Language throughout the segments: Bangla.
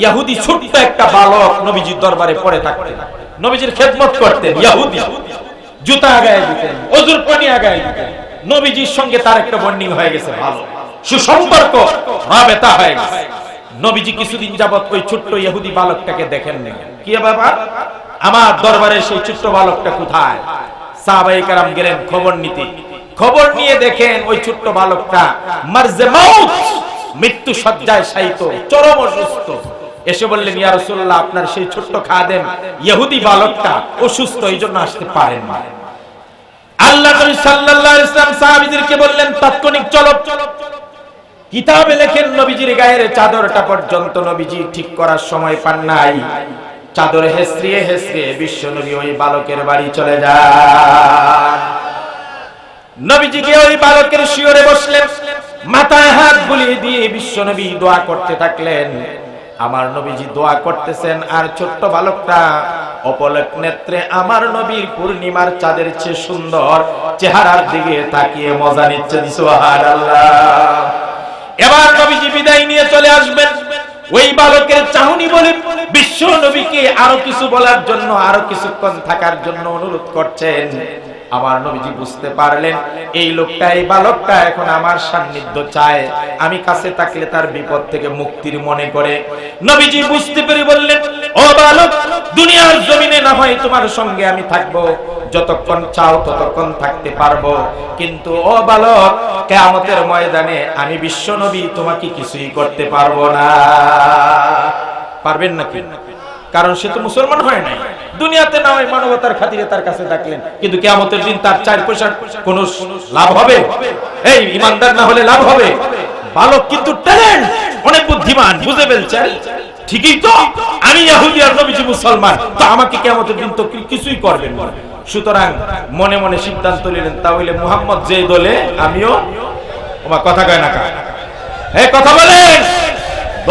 ইহুদি ছোট্ট একটা বালক নবীজির দরবারে পড়ে থাকতেন, নবীজির খেদমত করতেন। ইহুদি জুতা আগায় দিতেন, ওযুর পানি আগায় দিতেন। নবীজির সঙ্গে তার একটা বন্ডিং হয়ে গেছে, ভালো সুসম্পর্ক, রাবেতা হয়ে গেছে। নবীজি কিছুদিন যাবত ওই ছোট্ট ইহুদি বালকটাকে দেখেন না। কি বাবা, আমার দরবারে সেই ছোট্ট বালকটা কোথায়? সাহাবায়ে কেরাম গেলেন খবর নিতে। খবর নিয়ে দেখেন ওই ছোট্ট বালকটা মারজে মাউত, মৃত্যু শয্যায় শায়িত, চরম অসুস্থ। এসে বললেন, ইয়া রাসূলুল্লাহ, আপনার সেই ছোট্ট খাদেম ইহুদি বালকটা অসুস্থ, এইজন্য আসতে পারেন না। আল্লাহ নবী সাল্লাল্লাহু আলাইহি ওয়াসাল্লাম সাহাবীদেরকে বললেন, তাৎক্ষণিক চলো। কিতাবে লেখেন নবীজির গায়ের চাদরটা পর্যন্ত নবীজি ঠিক করার সময় পান নাই। চাদর হেসরিয়ে হেসরিয়ে বিশ্বনবী ওই বালকের বাড়ি চলে যান। নবীজি গিয়ে ওই বালকের শিয়রে বসলেন, মাথায় হাত বুলিয়ে দিয়ে বিশ্বনবী দোয়া করতে থাকলেন। আমার নবীজি দোয়া করতেছেন, আর ছোট্ট বালকটা অপলক নেত্রে আমার নবীর পূর্ণিমার চাঁদের চেয়ে সুন্দর চেহারার দিকে তাকিয়ে মজা নিচ্ছে। সুবহানাল্লাহ। এবার নবীজি বিদায় নিয়ে চলে আসবেন। ওই বালকের চাহনি বলে বিশ্ব নবীকে আরো কিছু বলার জন্য, আরো কিছুক্ষণ থাকার জন্য অনুরোধ করছেন। আমার নবীজি বুঝতে পারলেন এই লোকটা, এই বালকটা এখন আমার সান্নিধ্য চায়, আমি কাছে থাকলে তার বিপদ থেকে মুক্তির মনে করে। নবীজি বুঝতে পেরে বললেন, ও বালক, দুনিয়ার জমিনে না হয় তোমার সঙ্গে আমি থাকবো, যতক্ষণ চাও ততক্ষণ থাকতে পারবো, কিন্তু ও বালক, কিয়ামতের ময়দানে আমি বিশ্ব নবী তোমাকে কিছুই করতে পারবো না। পারবেন নাকি? কারণ সে তো মুসলমান হয় নাই, দুনিয়াতে না হয় মানবতার খাতিরে তার কাছে থাকলেন, কিন্তু কিয়ামতের দিন তার 4 পয়সার কোনো লাভ হবে? এই ইমানদার না হলে লাভ হবে? বালক কিন্তু ট্যালেন্ট, অনেক বুদ্ধিমান, বুঝে ফেলছেন। ঠিকই তো, আমি ইহুদি আর নবীজি মুসলমান, তো আমাকে কিয়ামতের দিন তো কিছুই করবেন না। সুতরাং মনে মনে সিদ্ধান্ত নিলেন, তাহলে মুহাম্মদ যেই দলে আমিও। ওমা কথা কয় না, এই কথা বলেন।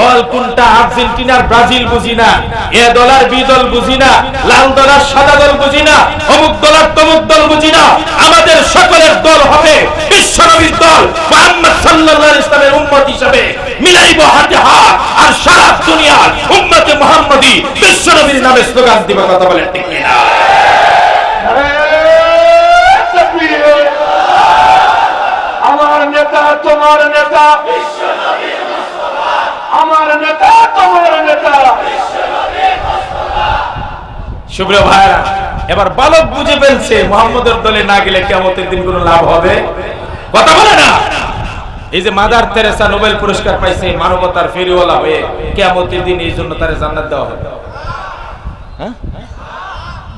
দল কোনটা? আর্জেন্টিনার ব্রাজিল বুঝি না, এ দল আর বি দল বুঝি না, লাল দল আর সাদা দল বুঝি না, অমুক দল আর তমুক দল বুঝি না। আমাদের সকলের দল হবে বিশ্বনবীর দল, মুহাম্মদ সাল্লাল্লাহু আলাইহি ওয়াসাল্লামের উম্মত হিসেবে মিলাইব হাতে হাত, আর সারা দুনিয়ার উম্মতে মুহাম্মদী বিশ্বনবীর নামে স্লোগান দিব। কথা বলেন ঠিক কিনা? আমার নেতা তোমার নেতা, বিশ্বনবী মুস্তাফা। আমার নেতা তোমার নেতা, বিশ্বনবী মুস্তাফা। সুপ্রিয় ভাইরা, এবার বালক বুঝে ফেলছে মুহাম্মদের দলে না গেলে কিয়ামতের দিন কোনো লাভ হবে? কথা বলে না। এই যে মাদার তেরেসা নোবেল পুরস্কার পাইছে মানবতার ফেরিওয়ালা হয়ে, কিয়ামতের দিন এই জন্য তারে জান্নাত দেওয়া হবে? হ্যাঁ,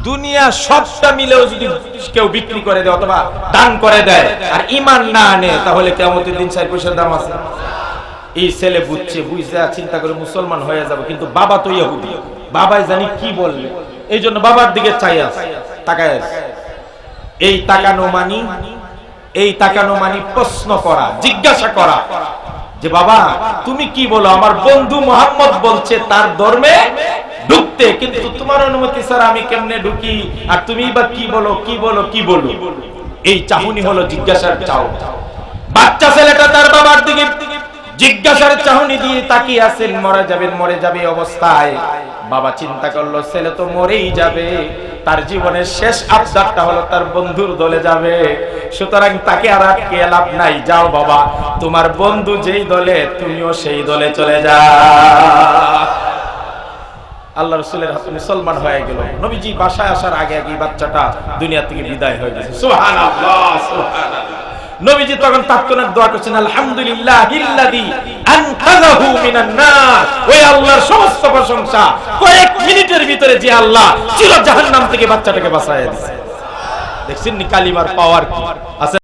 দুনিয়া সবটা মিলেও যদি কেউ বিক্রি করে দেয় অথবা দান করে দেয় আর ঈমান না আনে, তাহলে কিয়ামতের দিন 4 পয়সার দাম আছে? এই ছেলে বুঝছে, বুঝা চিন্তা করে মুসলমান হয়ে যাবে, কিন্তু বাবা তো ইহুদি, বাবাই জানি কি বলবে, এই জন্য বাবার দিকে চাই আছে, তাকায় আছে। এই তাকানো মানি প্রশ্ন করা, জিজ্ঞাসা করা যে বাবা তুমি কি বলো? আমার বন্ধু মুহাম্মদ বলছে তার ধর্মে ঢুকতে, কিন্তু তোমার অনুমতি ছাড়া আমি কেমনে ঢুকি? আর তুমি বা কি বলো, কি বলো, কি বলো? এই চাহনি হলো জিজ্ঞাসার চাও। বাচ্চা ছেলেটা তার বাবার দিকে জিজ্ঞাসার চাহনি দিয়ে তাকিয়ে আছেন, মরে যাবে অবস্থায়। বাবা চিন্তা করলো ছেলে তো মরেই যাবে, তার জীবনের শেষ আবদারটা হলো তার বন্ধুর দলে যাবে, সুতরাং তাকে আর আটকে লাভ নাই। যাও বাবা, তোমার বন্ধু যেই দলে তুমিও সেই দলে চলে যাও। আল্লাহ রাসূলের হাতে মুসলমান হয়ে গেল। নবীজি বাসায় আসার আগে আগে বাচ্চাটা দুনিয়া থেকে বিদায় হয়ে গেছে। সুবহানাল্লাহ, সুবহানাল্লাহ। নবীজি তখন তাৎক্ষণিক দোয়া করছেন, আলহামদুলিল্লাহিল্লাযী আনকাযাহু মিনান নার। ওই আল্লাহর সমস্ত প্রশংসা, কয়েক মিনিটের ভিতরে যে আল্লাহ চির জাহান্নাম থেকে বাচ্চাটাকে বাঁচায় দিয়েছে। দেখছেন নি কালিমার পাওয়ার কি আছে